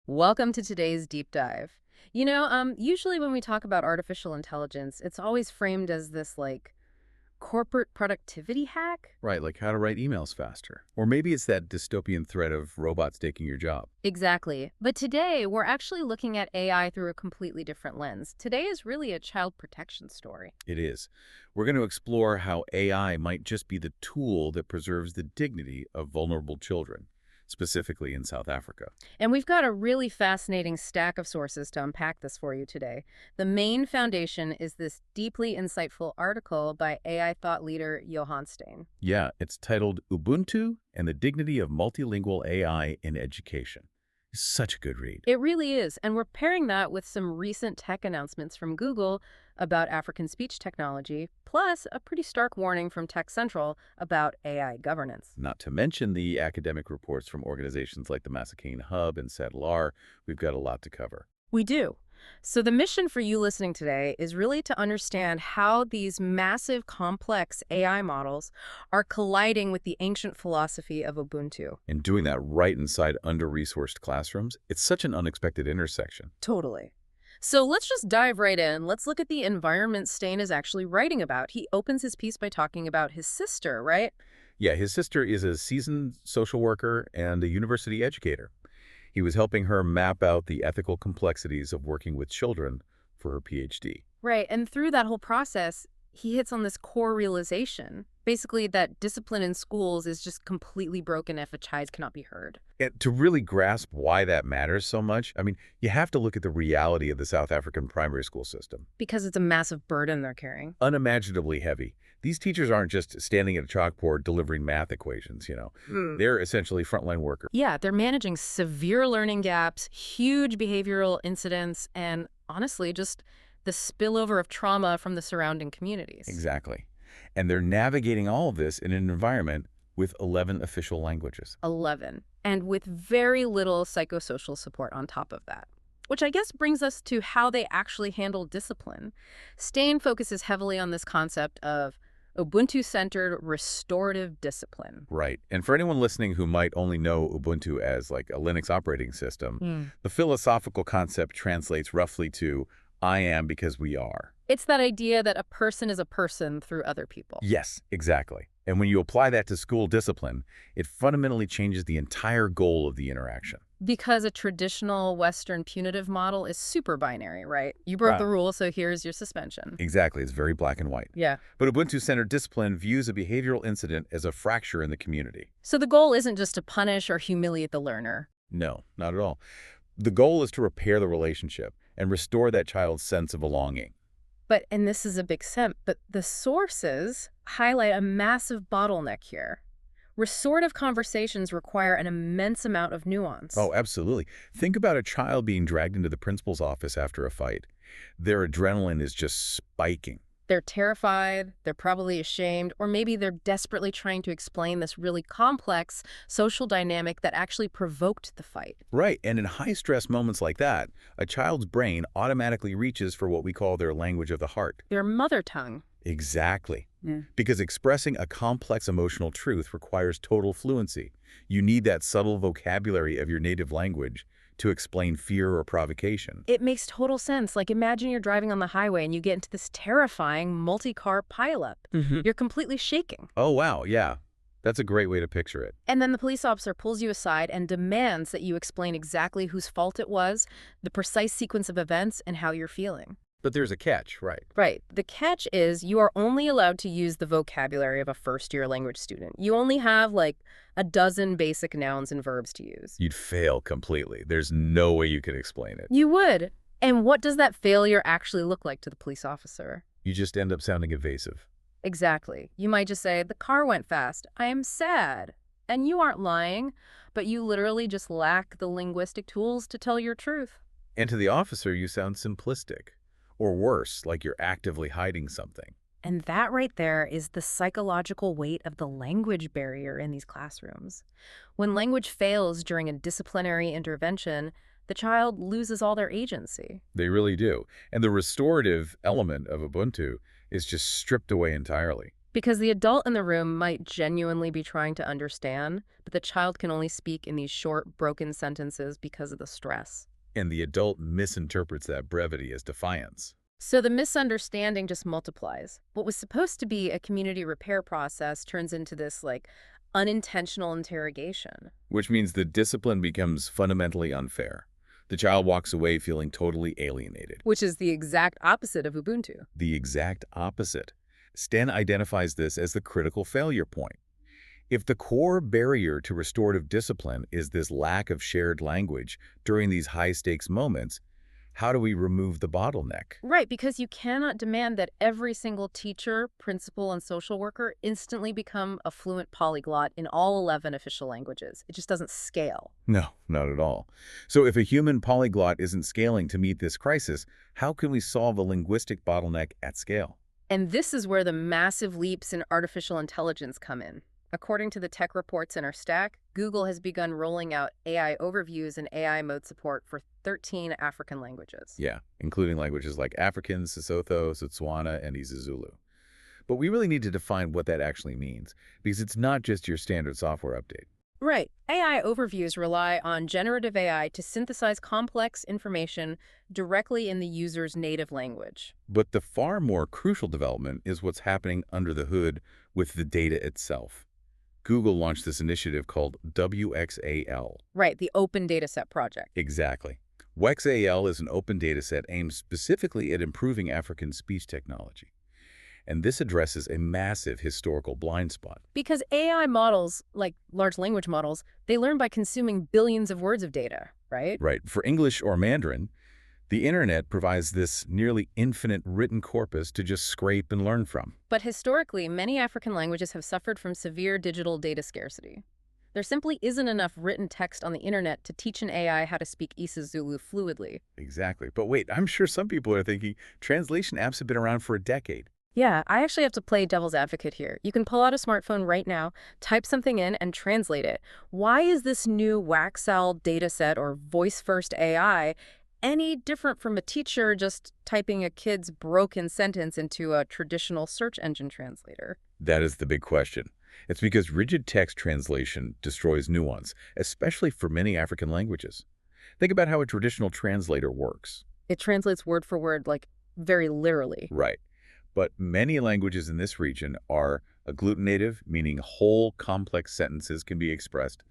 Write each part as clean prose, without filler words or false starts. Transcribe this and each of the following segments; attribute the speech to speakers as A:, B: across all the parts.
A: Welcome to today's deep dive. Usually when we talk about artificial intelligence, it's always framed as this corporate productivity hack.
B: Right, like how to write emails faster. Or maybe it's that dystopian threat of robots taking your job.
A: Exactly. But today we're actually looking at AI through a completely different lens. Today is really a child protection story.
B: It is. We're going to explore how AI might just be the tool that preserves the dignity of vulnerable children, specifically in South Africa.
A: And we've got a really fascinating stack of sources to unpack this for you today. The main foundation is this deeply insightful article by AI thought leader Johan Steyn.
B: Yeah, it's titled Ubuntu and the Dignity of Multilingual AI in Education. It's such a good read.
A: It really is, and we're pairing that with some recent tech announcements from Google about African speech technology, plus a pretty stark warning from Tech Central about AI governance.
B: Not to mention the academic reports from organizations like the Massacane Hub and SETLR. We've got a lot to cover.
A: We do. So the mission for you listening today is really to understand how these massive, complex AI models are colliding with the ancient philosophy of Ubuntu.
B: And doing that right inside under-resourced classrooms, it's such an unexpected intersection.
A: Totally. So let's just dive right in. Let's look at the environment Steyn is actually writing about. He opens his piece by talking about his sister, right?
B: Yeah, his sister is a seasoned social worker and a university educator. He was helping her map out the ethical complexities of working with children for her PhD.
A: Right, and through that whole process, he hits on this core realization, basically that discipline in schools is just completely broken if a child cannot be heard.
B: And to really grasp why that matters so much, you have to look at the reality of the South African primary school system.
A: Because it's a massive burden they're carrying.
B: Unimaginably heavy. These teachers aren't just standing at a chalkboard delivering math equations. They're essentially frontline workers.
A: Yeah, they're managing severe learning gaps, huge behavioral incidents, and honestly, just the spillover of trauma from the surrounding communities.
B: Exactly. And they're navigating all of this in an environment with 11 official languages.
A: 11. And with very little psychosocial support on top of that. Which I guess brings us to how they actually handle discipline. Steyn focuses heavily on this concept of Ubuntu-centred restorative discipline.
B: Right. And for anyone listening who might only know Ubuntu as like a Linux operating system, the philosophical concept translates roughly to I am because we are.
A: It's that idea that a person is a person through other people.
B: Yes, exactly. And when you apply that to school discipline, it fundamentally changes the entire goal of the interaction.
A: Because a traditional Western punitive model is super binary, right? You broke the rule, so here's your suspension.
B: Exactly. It's very black and white.
A: Yeah.
B: But Ubuntu-centered discipline views a behavioral incident as a fracture in the community.
A: So the goal isn't just to punish or humiliate the learner.
B: No, not at all. The goal is to repair the relationship and restore that child's sense of belonging.
A: But, and this is a big simp, but the sources highlight a massive bottleneck here. Restorative conversations require an immense amount of nuance.
B: Oh, absolutely. Think about a child being dragged into the principal's office after a fight. Their adrenaline is just spiking.
A: They're terrified, they're probably ashamed, or maybe they're desperately trying to explain this really complex social dynamic that actually provoked the fight.
B: Right, and in high-stress moments like that, a child's brain automatically reaches for what we call their language of the heart.
A: Their mother tongue.
B: Exactly. Because expressing a complex emotional truth requires total fluency. You need that subtle vocabulary of your native language to explain fear or provocation.
A: It makes total sense. Like, imagine you're driving on the highway and you get into this terrifying multi-car pileup. You're completely shaking.
B: Oh, wow, yeah. That's a great way to picture it.
A: And then the police officer pulls you aside and demands that you explain exactly whose fault it was, the precise sequence of events, and how you're feeling.
B: But there's a catch, right?
A: Right. The catch is you are only allowed to use the vocabulary of a first-year language student. You only have, like, a dozen basic nouns and verbs to use.
B: You'd fail completely. There's no way you could explain it.
A: You would. And what does that failure actually look like to the police officer?
B: You just end up sounding evasive.
A: Exactly. You might just say, the car went fast. I am sad. And you aren't lying, but you literally just lack the linguistic tools to tell your truth.
B: And to the officer, you sound simplistic. Or worse, like you're actively hiding something.
A: And that right there is the psychological weight of the language barrier in these classrooms. When language fails during a disciplinary intervention, the child loses all their agency.
B: They really do. And the restorative element of Ubuntu is just stripped away entirely.
A: Because the adult in the room might genuinely be trying to understand, but the child can only speak in these short, broken sentences because of the stress.
B: And the adult misinterprets that brevity as defiance.
A: So the misunderstanding just multiplies. What was supposed to be a community repair process turns into this, like, unintentional interrogation.
B: Which means the discipline becomes fundamentally unfair. The child walks away feeling totally alienated.
A: Which is the exact opposite of Ubuntu.
B: The exact opposite. Steyn identifies this as the critical failure point. If the core barrier to restorative discipline is this lack of shared language during these high-stakes moments, how do we remove the bottleneck?
A: Right, because you cannot demand that every single teacher, principal, and social worker instantly become a fluent polyglot in all 11 official languages. It just doesn't scale.
B: No, not at all. So if a human polyglot isn't scaling to meet this crisis, how can we solve a linguistic bottleneck at scale?
A: And this is where the massive leaps in artificial intelligence come in. According to the tech reports in our stack, Google has begun rolling out AI overviews and AI mode support for 13 African languages.
B: Yeah, including languages like African, Sesotho, Setswana, and isiZulu. But we really need to define what that actually means, because it's not just your standard software update.
A: Right. AI overviews rely on generative AI to synthesize complex information directly in the user's native language.
B: But the far more crucial development is what's happening under the hood with the data itself. Google launched this initiative called WXAL.
A: Right, the Open Dataset Project.
B: Exactly. WXAL is an open dataset aimed specifically at improving African speech technology. And this addresses a massive historical blind spot.
A: Because AI models, like large language models, they learn by consuming billions of words of data, right?
B: Right. For English or Mandarin, the internet provides this nearly infinite written corpus to just scrape and learn from.
A: But historically, many African languages have suffered from severe digital data scarcity. There simply isn't enough written text on the internet to teach an AI how to speak isiZulu fluidly.
B: Exactly. But wait, I'm sure some people are thinking translation apps have been around for a decade.
A: Yeah, I actually have to play devil's advocate here. You can pull out a smartphone right now, type something in, and translate it. Why is this new WXAL dataset or voice-first AI any different from a teacher just typing a kid's broken sentence into a traditional search engine translator?
B: That is the big question. It's because rigid text translation destroys nuance, especially for many African languages. Think about how a traditional translator works.
A: It translates word for word, like very literally.
B: Right. But many languages in this region are agglutinative, meaning whole complex sentences can be expressed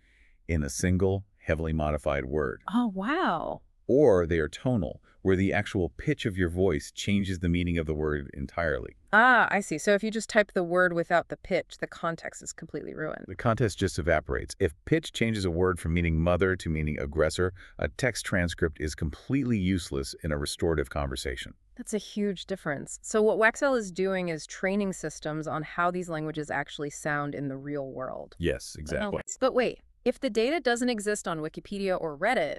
B: in a single, heavily modified word.
A: Oh, wow.
B: Or they are tonal, where the actual pitch of your voice changes the meaning of the word entirely.
A: Ah, I see. So if you just type the word without the pitch, the context is completely ruined.
B: The context just evaporates. If pitch changes a word from meaning mother to meaning aggressor, a text transcript is completely useless in a restorative conversation.
A: That's a huge difference. So what WXL is doing is training systems on how these languages actually sound in the real world.
B: Yes, exactly.
A: But wait, if the data doesn't exist on Wikipedia or Reddit,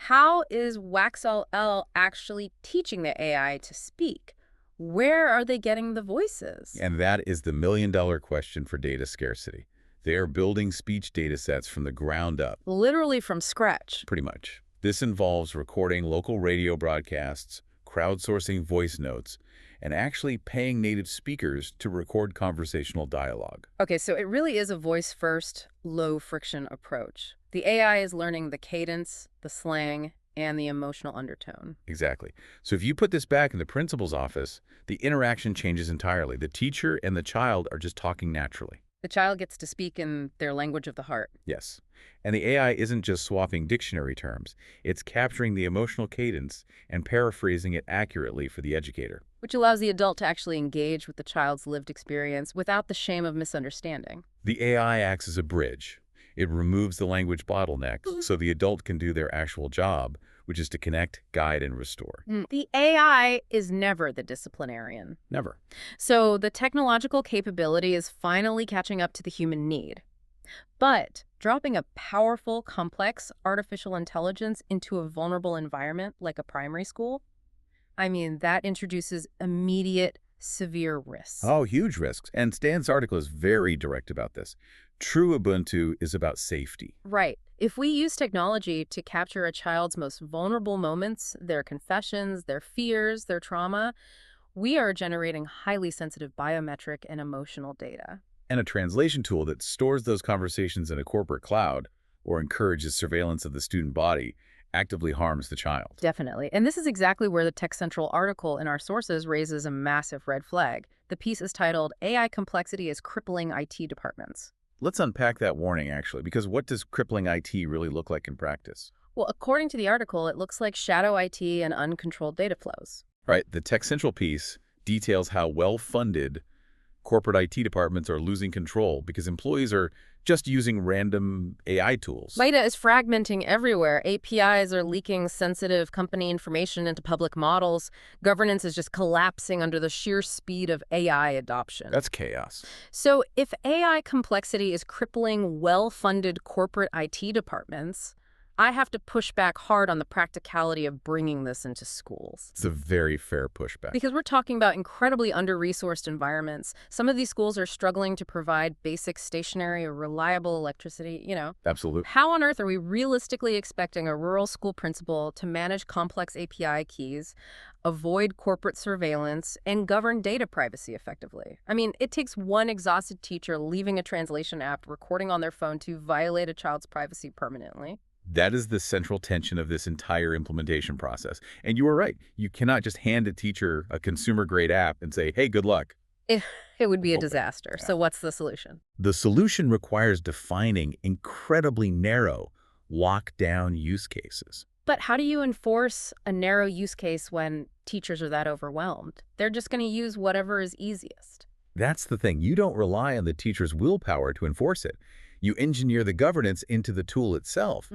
A: how is WXL actually teaching the AI to speak? Where are they getting the voices?
B: And that is the million-dollar question for data scarcity. They are building speech data sets from the ground up.
A: Literally from scratch.
B: Pretty much. This involves recording local radio broadcasts, crowdsourcing voice notes, and actually paying native speakers to record conversational dialogue.
A: Okay, so it really is a voice-first, low-friction approach. The AI is learning the cadence, the slang, and the emotional undertone.
B: Exactly. So if you put this back in the principal's office, the interaction changes entirely. The teacher and the child are just talking naturally.
A: The child gets to speak in their language of the heart.
B: Yes. And the AI isn't just swapping dictionary terms. It's capturing the emotional cadence and paraphrasing it accurately for the educator.
A: Which allows the adult to actually engage with the child's lived experience without the shame of misunderstanding.
B: The AI acts as a bridge. It removes the language bottleneck so the adult can do their actual job, which is to connect, guide, and restore.
A: The AI is never the disciplinarian.
B: Never.
A: So the technological capability is finally catching up to the human need. But dropping a powerful, complex artificial intelligence into a vulnerable environment like a primary school, I mean, that introduces immediate, severe risks.
B: Oh, huge risks. And Steyn's article is very direct about this. True Ubuntu is about safety.
A: Right. If we use technology to capture a child's most vulnerable moments, their confessions, their fears, their trauma, We are generating highly sensitive biometric and emotional data.
B: And a translation tool that stores those conversations in a corporate cloud or encourages surveillance of the student body actively harms the child.
A: Definitely. And this is exactly where the Tech Central article in our sources raises a massive red flag. The piece is titled, AI Complexity is Crippling IT Departments.
B: Let's unpack that warning, actually, because what does crippling IT really look like in practice?
A: Well, according to the article, it looks like shadow IT and uncontrolled data flows.
B: Right, the Tech Central piece details how well-funded corporate IT departments are losing control because employees are just using random AI tools.
A: Data is fragmenting everywhere. APIs are leaking sensitive company information into public models. Governance is just collapsing under the sheer speed of AI adoption.
B: That's chaos.
A: So if AI complexity is crippling well-funded corporate IT departments, I have to push back hard on the practicality of bringing this into schools.
B: It's a very fair pushback.
A: Because we're talking about incredibly under-resourced environments. Some of these schools are struggling to provide basic stationary or reliable electricity.
B: Absolutely.
A: How on earth are we realistically expecting a rural school principal to manage complex API keys, avoid corporate surveillance, and govern data privacy effectively? I mean, it takes one exhausted teacher leaving a translation app, recording on their phone to violate a child's privacy permanently.
B: That is the central tension of this entire implementation process. And you were right. You cannot just hand a teacher a consumer-grade app and say, hey, good luck.
A: It would be a
B: Open.
A: disaster.
B: Yeah.
A: So what's the solution?
B: The solution requires defining incredibly narrow, lockdown use cases.
A: But how do you enforce a narrow use case when teachers are that overwhelmed? They're just going to use whatever is easiest.
B: That's the thing. You don't rely on the teacher's willpower to enforce it. You engineer the governance into the tool itself.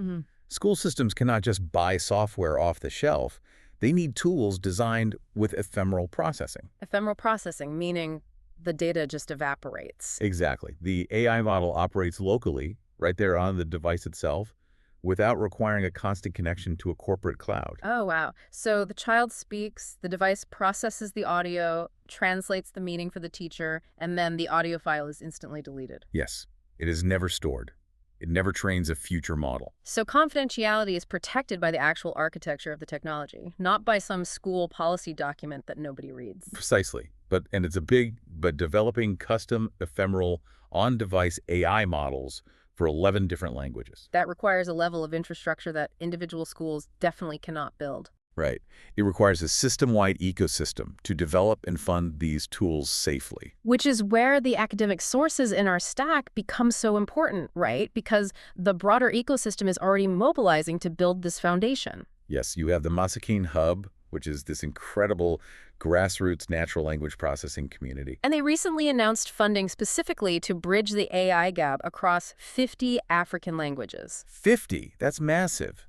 B: School systems cannot just buy software off the shelf. They need tools designed with ephemeral processing.
A: Ephemeral processing, meaning the data just evaporates.
B: Exactly. The AI model operates locally, right there on the device itself, without requiring a constant connection to a corporate cloud.
A: Oh, wow. So the child speaks, the device processes the audio, translates the meaning for the teacher, and then the audio file is instantly deleted.
B: Yes. It is never stored. It never trains a future model.
A: So confidentiality is protected by the actual architecture of the technology, not by some school policy document that nobody reads.
B: Precisely. And it's a big, but developing custom, ephemeral, on-device AI models for 11 different languages.
A: That requires a level of infrastructure that individual schools definitely cannot build.
B: Right. It requires a system-wide ecosystem to develop and fund these tools safely.
A: Which is where the academic sources in our stack become so important, right? Because the broader ecosystem is already mobilizing to build this foundation.
B: Yes, you have the Masakane Hub, which is this incredible grassroots natural language processing community.
A: And they recently announced funding specifically to bridge the AI gap across 50 African languages.
B: 50? That's massive.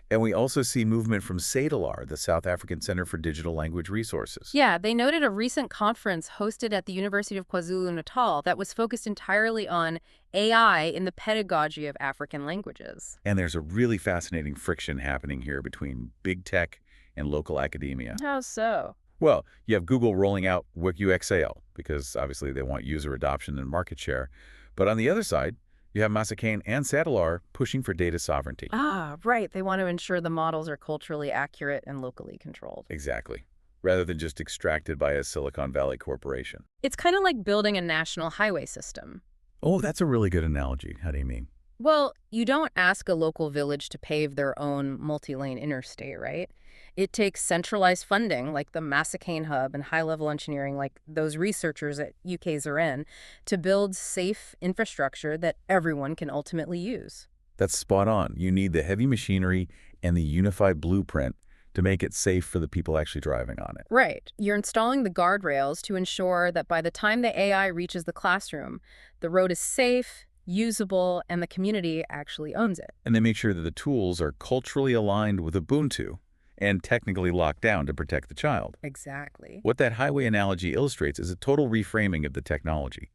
B: And we also see movement from SADLR, the South African Center for Digital Language Resources.
A: Yeah, they noted a recent conference hosted at the University of KwaZulu-Natal that was focused entirely on AI in the pedagogy of African languages.
B: And there's a really fascinating friction happening here between big tech and local academia.
A: How so?
B: Well, you have Google rolling out WikiXL because obviously they want user adoption and market share. But on the other side, you have Masakane and SADLR pushing for data sovereignty.
A: Ah, right. They want to ensure the models are culturally accurate and locally controlled.
B: Exactly. Rather than just extracted by a Silicon Valley corporation.
A: It's kind of like building a national highway system.
B: Oh, that's a really good analogy. How do you mean?
A: Well, you don't ask a local village to pave their own multi-lane interstate, right? It takes centralized funding, like the Masakane Hub, and high-level engineering, like those researchers at UKZRN, to build safe infrastructure that everyone can ultimately use.
B: That's spot on. You need the heavy machinery and the unified blueprint to make it safe for the people actually driving on it.
A: Right. You're installing the guardrails to ensure that by the time the AI reaches the classroom, the road is safe, usable, and the community actually owns it.
B: And they make sure that the tools are culturally aligned with Ubuntu and technically locked down to protect the child.
A: Exactly.
B: What that highway analogy illustrates is a total reframing of the technology.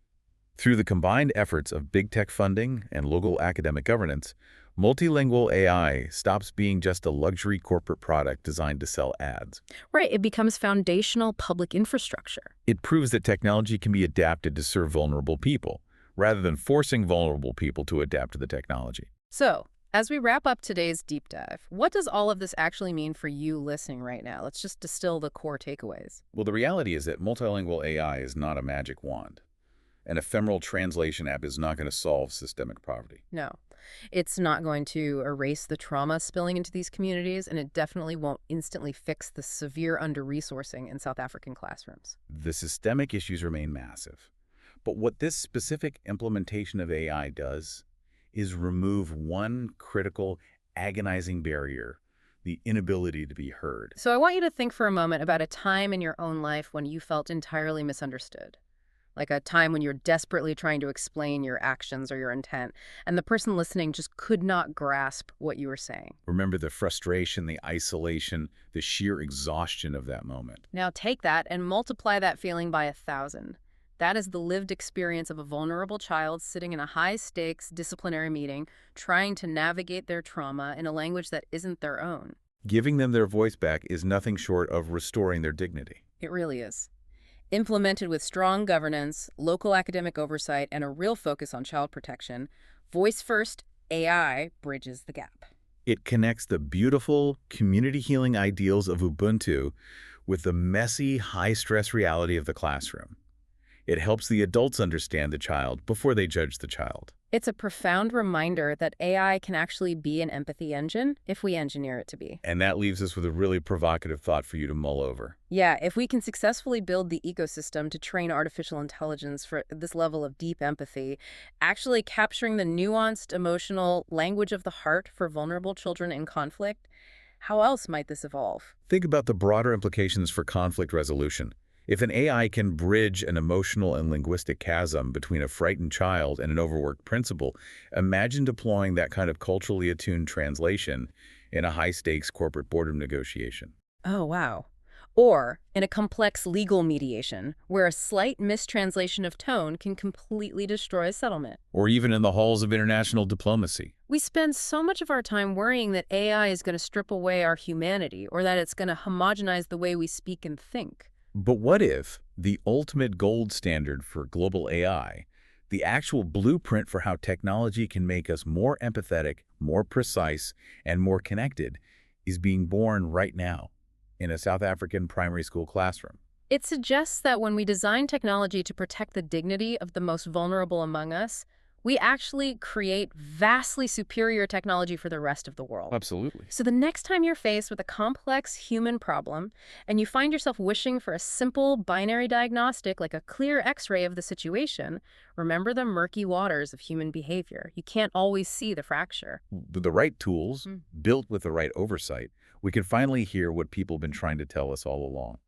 B: Through the combined efforts of big tech funding and local academic governance, multilingual AI stops being just a luxury corporate product designed to sell ads.
A: Right. It becomes foundational public infrastructure.
B: It proves that technology can be adapted to serve vulnerable people, rather than forcing vulnerable people to adapt to the technology.
A: So, As we wrap up today's deep dive, what does all of this actually mean for you listening right now? Let's just distill the core takeaways.
B: Well, the reality is that multilingual AI is not a magic wand. An ephemeral translation app is not going to solve systemic poverty.
A: No, it's not going to erase the trauma spilling into these communities, and it definitely won't instantly fix the severe under-resourcing in South African classrooms.
B: The systemic issues remain massive. But what this specific implementation of AI does is remove one critical, agonizing barrier, the inability to be heard.
A: So I want you to think for a moment about a time in your own life when you felt entirely misunderstood. Like a time when you're desperately trying to explain your actions or your intent, and the person listening just could not grasp what you were saying.
B: Remember the frustration, the isolation, the sheer exhaustion of that moment.
A: Now take that and multiply that feeling by 1,000. That is the lived experience of a vulnerable child sitting in a high-stakes disciplinary meeting, trying to navigate their trauma in a language that isn't their own.
B: Giving them their voice back is nothing short of restoring their dignity.
A: It really is. Implemented with strong governance, local academic oversight, and a real focus on child protection, Voice First AI bridges the gap.
B: It connects the beautiful, community-healing ideals of Ubuntu with the messy, high-stress reality of the classroom. It helps the adults understand the child before they judge the child.
A: It's a profound reminder that AI can actually be an empathy engine if we engineer it to be.
B: And that leaves us with a really provocative thought for you to mull over.
A: Yeah, if we can successfully build the ecosystem to train artificial intelligence for this level of deep empathy, actually capturing the nuanced emotional language of the heart for vulnerable children in conflict, how else might this evolve?
B: Think about the broader implications for conflict resolution. If an AI can bridge an emotional and linguistic chasm between a frightened child and an overworked principal, imagine deploying that kind of culturally attuned translation in a high-stakes corporate boardroom negotiation.
A: Oh, wow. Or in a complex legal mediation, where a slight mistranslation of tone can completely destroy a settlement.
B: Or even in the halls of international diplomacy.
A: We spend so much of our time worrying that AI is going to strip away our humanity or that it's going to homogenize the way we speak and think.
B: But what if the ultimate gold standard for global AI, the actual blueprint for how technology can make us more empathetic, more precise, and more connected, is being born right now in a South African primary school classroom?
A: It suggests that when we design technology to protect the dignity of the most vulnerable among us, we actually create vastly superior technology for the rest of the world.
B: Absolutely.
A: So the next time you're faced with a complex human problem and you find yourself wishing for a simple binary diagnostic like a clear X-ray of the situation, remember the murky waters of human behavior. You can't always see the fracture.
B: With the right tools, built with the right oversight, we can finally hear what people have been trying to tell us all along.